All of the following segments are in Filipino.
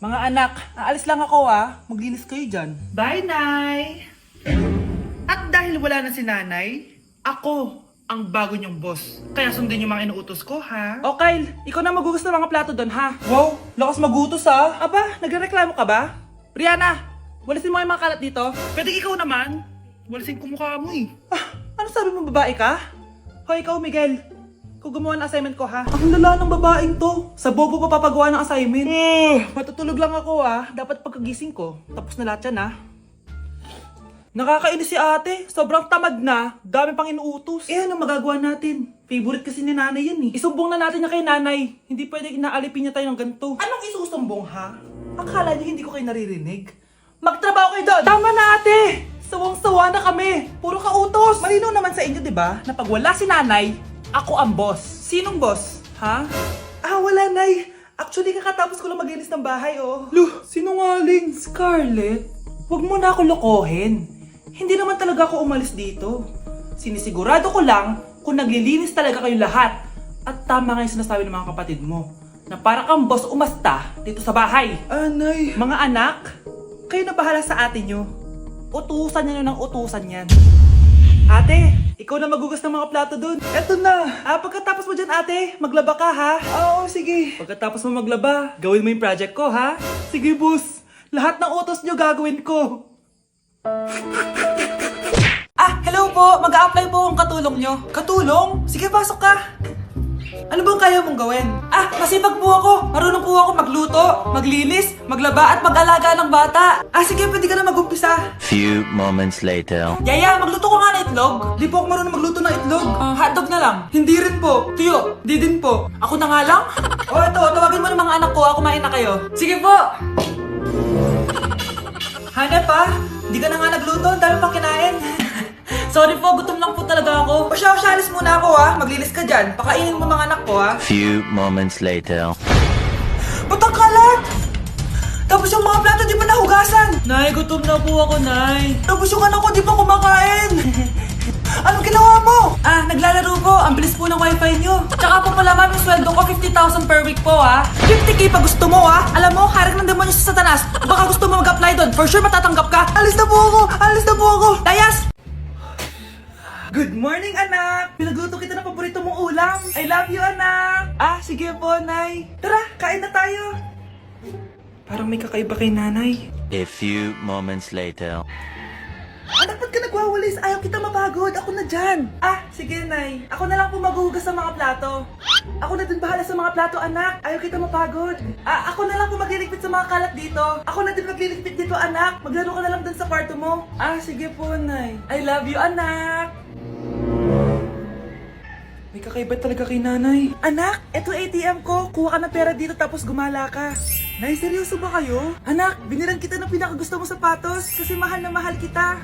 Mga anak, aalis lang ako Maglinis kayo dyan. Bye, Nay! At dahil wala na si Nanay, ako ang bago niyong boss. Kaya sundin yung mga inuutos ko, ha? O Kyle, ikaw na magugas ng mga plato doon ha. Wow, lakas magutos Aba, nagrereklamo ka ba? Brianna, walisin mo yung mga kalat dito. Pwede ikaw naman. Walisin ko mukha mo eh. Ano sabi mo, babae ka? Hoy, ikaw Miguel. Ikaw gumawa ng assignment ko ha. Ang lala ng babaeng to. Sa bobo pa papagawa ng assignment. Matutulog lang ako Dapat pagkagising ko, tapos na lahat yan Nakakainis si ate. Sobrang tamad na. Dami pang inuutos. Ano magagawa natin? Favorite kasi ni nanay yan Isumbong na natin niya kay nanay. Hindi pwede inaalipin niya tayo ng ganito. Anong isusumbong ha? Akala niyo hindi ko kayo naririnig? Magtrabaho kayo doon! Tama na ate! Sawang-sawa na kami! Puro kautos! Malinaw naman sa inyo, di ba? Na pag wala si nanay, ako ang boss. Sinong boss? Ha? Wala nay. Actually, kakatapos ko lang maglinis ng bahay, Luh, sinungaling. Scarlett, wag mo na ako lokohin. Hindi naman talaga ako umalis dito. Sinisigurado ko lang kung naglilinis talaga kayo lahat. At tama nga yung sinasabi ng mga kapatid mo. Na para kang boss umasta dito sa bahay. Anay. Mga anak, kayo na bahala sa ate nyo. Utusan nyo ng utusan yan. Ate, ikaw na magugas ng mga plato dun. Eto na. Pagkatapos mo dyan ate, maglaba ka ha? Oo, sige. Pagkatapos mo maglaba, gawin mo yung project ko ha? Sige boss. Lahat ng utos nyo gagawin ko. Hello po. Mag-a-apply po akong katulong nyo. Katulong? Sige, pasok ka. Ano bang kaya mong gawin? Masipag po ako. Marunong po ako magluto, maglinis, maglaba at mag-alaga ng bata. Sige, pwede ka na mag-umpisa. Few moments later. Yaya, magluto ko nga ng itlog. Di po ako marunong magluto ng itlog. Hotdog na lang. Hindi rin po. Tuyo, di din po. Ako na nga lang? Ito, tawagin mo ng mga anak ko. Kumain na kayo. Sige po. Hanep di ka na nga nagluto. Ang dami pang kinain. Sorry po, gutom lang po talaga ako. Alis muna ako Maglinis ka dyan. Pakainin mo mga anak ko Few moments later. Ba't ang kalat? Tapos yung mga plato di pa nahugasan. Nay, gutom na po ako, Nay. Tapos yung anak ko di pa kumakain. Anong ginawa mo? Naglalaro po. Ang bilis po ng wifi nyo. Tsaka po pala ma'am, yung sweldo ko 50,000 per week po 50k pa gusto mo Alam mo, harap ng demonyo sa satanas. Baka gusto mo mag-apply doon. For sure matatanggap ka. Alis na po ako. Dayas! Good morning, anak! Pinagluto kita ng paborito mong ulam. I love you, anak! Sige po, Nay. Tara, kain na tayo. Parang may kakaiba kay nanay. A few moments later. Anak, ba't ka nagwawalis? Ayaw kita mapagod. Ako na dyan. Sige, Nay. Ako na lang po maghuhugas sa mga plato. Ako na din bahala sa mga plato, anak. Ayaw kita mapagod. Ako na lang po magliligpit sa mga kalat dito. Ako na din magliligpit dito, anak. Maglaro ka na lang dun sa kwarto mo. Sige po, Nay. I love you, anak. May kakaiba talaga kay nanay. Anak, eto ATM ko. Kuha ka ng pera dito tapos gumala ka. Nay, seryoso ba kayo? Anak, binilan kita ng pinakagusto mong sapatos kasi mahal na mahal kita.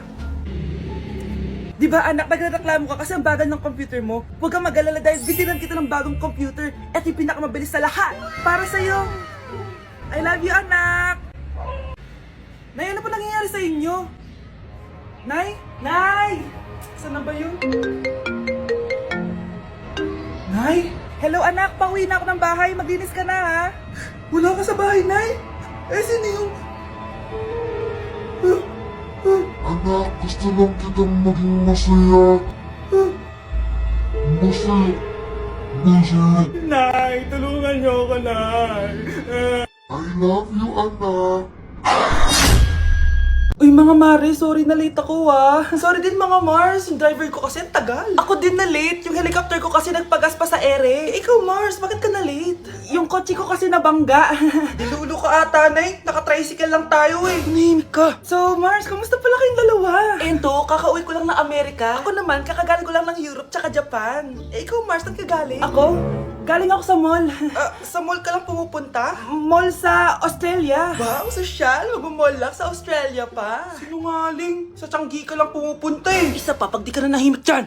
Di ba anak, nagreklamo ka kasi ang bagal ng computer mo? Huwag kang mag-alala dahil binilan kita ng bagong computer. Eto yung pinakamabilis sa lahat. Para sa'yo. I love you, anak. Nay, ano pa nangyayari sa inyo? Nay? Nay! Saan na ba yun? Nay? Hello anak, pauwi na ako ng bahay. Maglinis ka na Wala ka sa bahay, Nay? Sino yung... Anak, gusto lang kitang maging masaya. Masaya. Nay, tulungan niyo ako, Nay. I love you, anak. Uy mga Mare, sorry na late ako Sorry din mga Mars, yung driver ko kasi ang tagal. Ako din na late, yung helicopter ko kasi nagpagas pa sa ere. Ikaw Mars, bakit ka na late? Yung kotse ko kasi nabangga. Dilulo ka ata, Nay. Naka-tricycle lang tayo Name ka. So Mars, kamusta pala kayong dalawa? Ento, kakauwi ko lang ng Amerika. Ako naman, kakagaling ko lang ng Europe tsaka Japan. Ikaw Mars, saan ka galing? Ako? Galing ako sa mall. Sa mall ka lang pumupunta? Mall sa Australia. Wow, sosyal. Mag-mall lang sa Australia pa. Sinungaling. Sa Changi ka lang pumupunta Isa pa, pag di ka na nahimik dyan.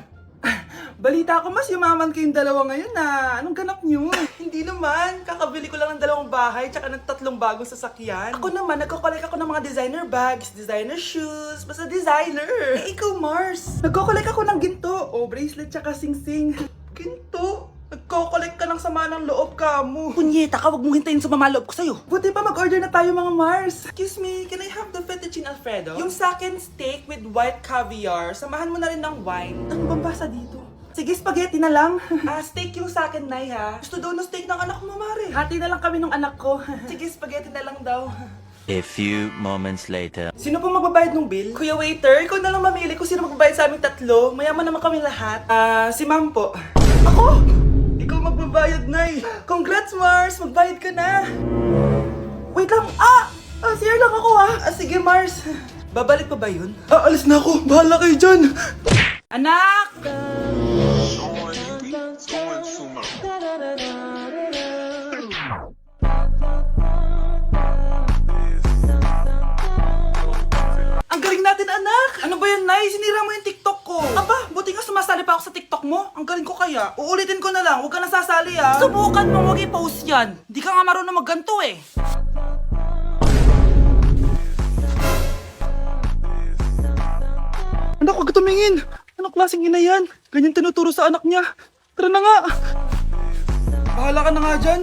Balita ko mas yumaman kayong dalawa ngayon Anong ganap nyo? Hindi naman. Kakabili ko lang ng 2 bahay tsaka ng 3 bagong sasakyan. Ako naman, nagko-collect ako ng mga designer bags, designer shoes, basta designer. Ikaw, Mars. Nagko-collect ako ng ginto. Bracelet tsaka sing-sing. Ginto? Nagko-collect ka ng sama ng loob ka mo. Punyeta ka, wag mong hintayin sumama loob ko sa'yo. Buti pa mag-order na tayo mga Mars. Excuse me, can I have the fettuccine Alfredo? Yung sa akin steak with white caviar. Samahan mo na rin ng wine. Ano bang basa dito? Sige, spaghetti na lang. Steak yung sa akin, Nay, ha? Gusto daw ng steak ng anak mo, Mare. Hati na lang kami ng anak ko. Sige, spaghetti na lang daw. A few moments later. Sino po magbabayad ng bill? Kuya waiter, ikaw na lang mamili kung sino magbabayad sa aming tatlo. Mayaman naman kami lahat. Si ma'am po. Ako? Ikaw magbabayad, Nay. Congrats, Mars! Magbayad ka na. Wait lang. CR lang ako, sige, Mars. Babalik pa ba yun? Alis na ako. Bahala kayo dyan. Anak! Ang galing natin, anak! Ano ba yan, Nay? Sinira mo yung TikTok ko. Aba, buti nga sumasali pa ako sa TikTok mo. Ang galing ko kaya. Uulitin ko na lang. Huwag ka nasasali, ha? Subukan mo, huwag i-post yan. Di ka nga marunong magganto, eh. Anak, huwag ka tumingin. Anong klaseng ina yan? Ganyan tinuturo sa anak niya. Tara na nga. Bahala ka na nga dyan.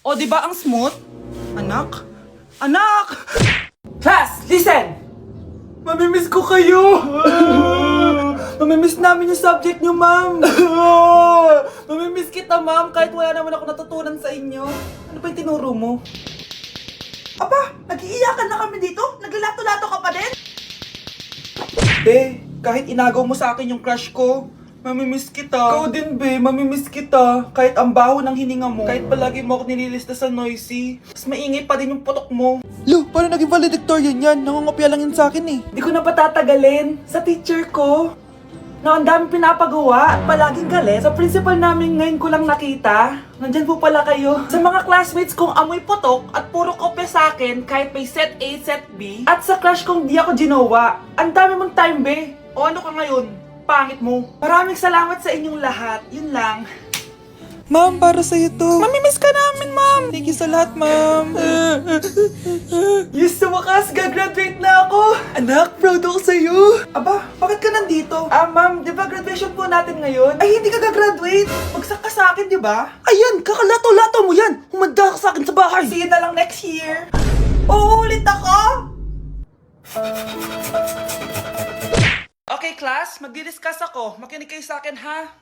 O, di ba ang smooth? Anak? Anak! Class, listen! Mamimiss ko kayo! Mamimiss namin yung subject nyo, ma'am! Mamimiss kita, ma'am, kahit wala naman ako natutunan sa inyo. Ano ba yung tinuro mo? Aba, nag-iiyakan na kami dito? Naglalato-lato ka pa din? Be, kahit inagaw mo sa akin yung crush ko, mamimiss kita. Ikaw din, be, mamimiss kita. Kahit ang baho ng hininga mo, kahit palagi mo ako nililista sa noisy, mas maingay pa din yung putok mo. Lo, paano naging valedictorian yan? Nangungopia lang yun sa akin eh. Di ko na patatagalin. Sa teacher ko, na ang dami pinapagawa at palaging galit. Sa principal namin ngayon ko lang nakita. Nandyan po pala kayo. Sa mga classmates kong amoy putok at puro kopya sa akin kahit may set A, set B. At sa crush kong di ako ginawa. Ang dami mong time, be. O ano ka ngayon? Pangit mo. Maraming salamat sa inyong lahat. Yun lang. Ma'am, para sa'yo to. Mamimiss ka namin, ma'am. Thank you sa lahat, ma'am. Yes, sa wakas, gagraduate na ako. Anak, proud ako sa'yo. Aba, bakit ka nandito? Ma'am, di ba graduation po natin ngayon? Ay, hindi ka gagraduate. Bagsak ka sa akin, di ba? Ayan, kakalato-lato mo yan. Humanda ka sa akin sa bahay. See you na lang next year. Uulit ako? Okay, class, magdi-discuss ako. Makinig kayo sa akin, ha?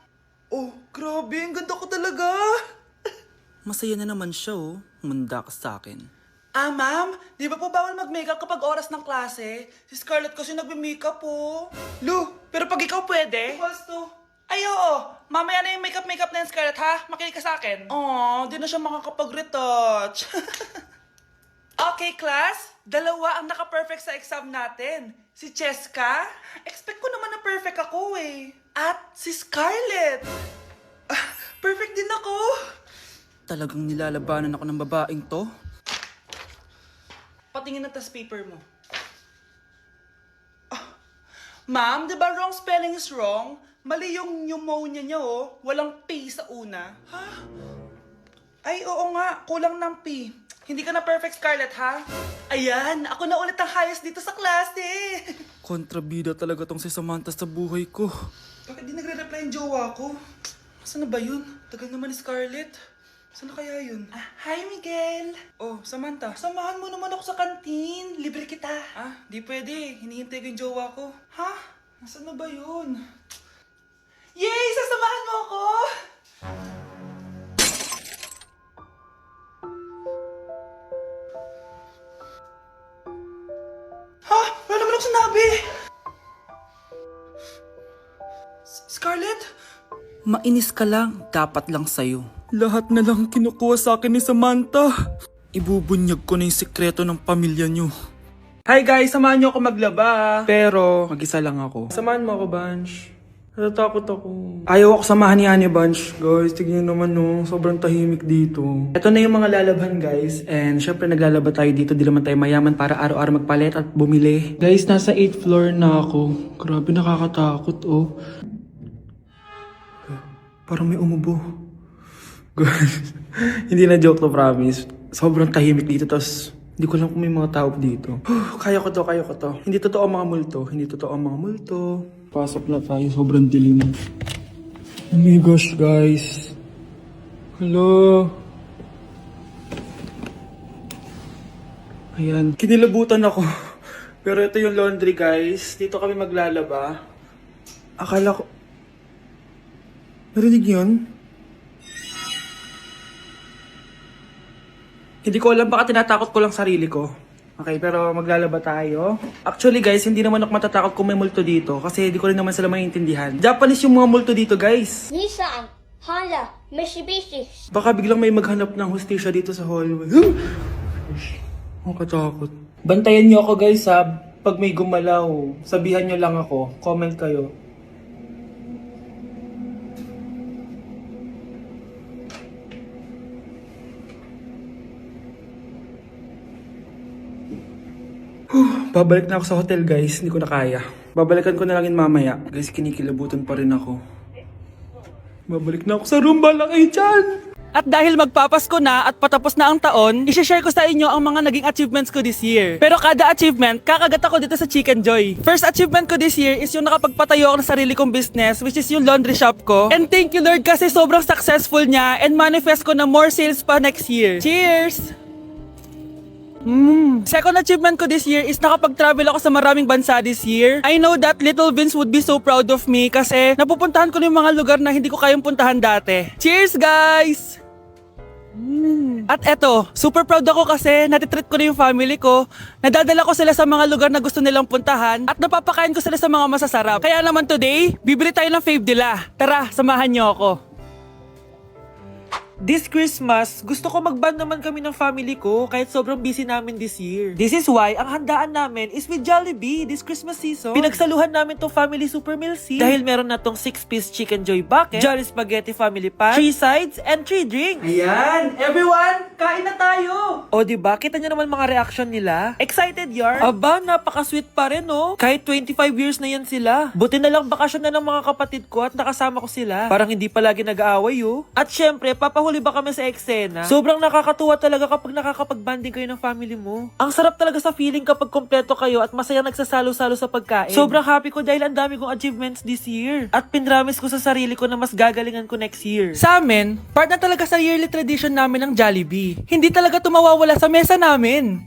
Oh, grabe, ang ganda ko talaga. Masaya na naman siya, oh. Manda ka sa akin. Ma'am, di ba po bawal mag-makeup kapag oras ng klase? Si Scarlett kasi nagbe-makeup po. Lu, pero pag ikaw pwede? Gusto. Ay, oo. Mamaya na yung makeup na yung Scarlett, ha? Makinig ka sa akin. Di na siya makakapag-retouch. Okay, class. Dalawa ang naka-perfect sa exam natin. Si Cheska. Expect ko naman na perfect ako, eh. At si Scarlett. Perfect din ako. Talagang nilalabanan ako ng babaeng to. Patingin na tas paper mo. Ma'am, di ba wrong spelling is wrong? Mali yung pneumonia niya, oh. Walang P sa una. Ha? Ay, oo nga. Kulang ng P. Hindi ka na perfect, Scarlett, ha? Ayan, ako na ulit ang highest dito sa klase. Kontrabida talaga tong si Samantha sa buhay ko. Bakit di nagre-reply yung jowa ko? Saan na ba yun? Tagal naman ni Scarlett. Saan na kaya yun? Hi, Miguel! Oh, Samantha, samahan mo naman ako sa kantin. Libre kita. Di pwede. Hinihintay ko yung jowa ko. Ha? Nasaan na ba yun? Yay! Sasamahan mo ako! Ha? Wala naman ako sinabi! Scarlett? Mainis ka lang. Dapat lang sa'yo. Lahat na lang kinukuha sa akin ni Samantha. Ibubunyag ko na yung sekreto ng pamilya nyo. Hi guys! Samahan nyo ako maglaba. Pero, mag-isa lang ako. Samahan mo ako, Bunch. Natatakot ako. Ayaw ako samahan ni Ane, Bunch. Guys, tignan naman no. Sobrang tahimik dito. Ito na yung mga lalabhan, guys. And syempre naglalaba tayo dito. Di naman tayo mayaman para araw-araw magpalit at bumili. Guys, nasa 8th floor na ako. Grabe, nakakatakot, oh. Parang may umubo. Guys, hindi na joke to, promise. Sobrang tahimik dito, tas hindi ko alam kung may mga tao dito. Kaya ko to. Hindi totoo ang mga multo. Pasok na tayo, sobrang dilim. Oh my gosh, guys. Hello. Ayan. Kinilabutan ako. Pero ito yung laundry, guys. Dito kami maglalaba. Akala ko... Narinig yun? Hindi ko alam, baka tinatakot ko lang sarili ko. Okay, pero maglalaba tayo. Actually, guys, hindi naman ako matatakot kung may multo dito. Kasi hindi ko rin naman sila maintindihan. Japanese yung mga multo dito, guys. Nissan, Honda, Mitsubishi. Baka biglang may maghanap ng hustisya dito sa hallway. Ang katakot. Bantayan niyo ako, guys, ha. Pag may gumalaw, sabihan niyo lang ako. Comment kayo. Babalik na ako sa hotel, guys. Hindi ko na kaya. Babalikan ko na lang yun mamaya. Guys, kinikilabutan pa rin ako. Babalik na ako sa room. Balak kayo dyan! At dahil magpapasko na at patapos na ang taon, isishare ko sa inyo ang mga naging achievements ko this year. Pero kada achievement, kakagat ako dito sa Chicken Joy. First achievement ko this year is yung nakapagpatayo ako ng sarili kong business, which is yung laundry shop ko. And thank you Lord kasi sobrang successful niya and manifest ko na more sales pa next year. Cheers! Second achievement ko this year is nakapag-travel ako sa maraming bansa this year. I know that Little Vince would be so proud of me kasi napupuntahan ko na yung mga lugar na hindi ko kayang puntahan dati. Cheers guys! At eto, super proud ako kasi natitreat ko na yung family ko. Nadadala ko sila sa mga lugar na gusto nilang puntahan at napapakain ko sila sa mga masasarap. Kaya naman today, bibili tayo ng fave nila. Tara, samahan niyo ako. This Christmas, gusto ko mag-band naman kami ng family ko kahit sobrang busy namin this year. This is why ang handaan namin is with Jollibee this Christmas season. Pinagsaluhan namin tong family super meal scene dahil meron na tong 6-piece Chicken Joy bucket, Jolly Spaghetti family pan, 3 sides, and 3 drinks. Ayan! Everyone! Kain na tayo! O diba? Kita nyo naman mga reaction nila? Excited yarn? Aba, napaka-sweet pa rin no? Kahit 25 years na yan sila. Buti na lang bakasyon na ng mga kapatid ko at nakasama ko sila. Parang hindi palagi nag-aaway oh. At syempre, papahuli ba kami sa eksena? Sobrang nakakatuwa talaga kapag nakakapag-banding kayo ng family mo. Ang sarap talaga sa feeling kapag kompleto kayo at masayang nagsasalo-salo sa pagkain. Sobrang happy ko dahil ang dami kong achievements this year. At pinramis ko sa sarili ko na mas gagalingan ko next year. Sa amin, part na talaga sa yearly tradition namin ng Jollibee. Hindi talaga tumawawala sa mesa namin.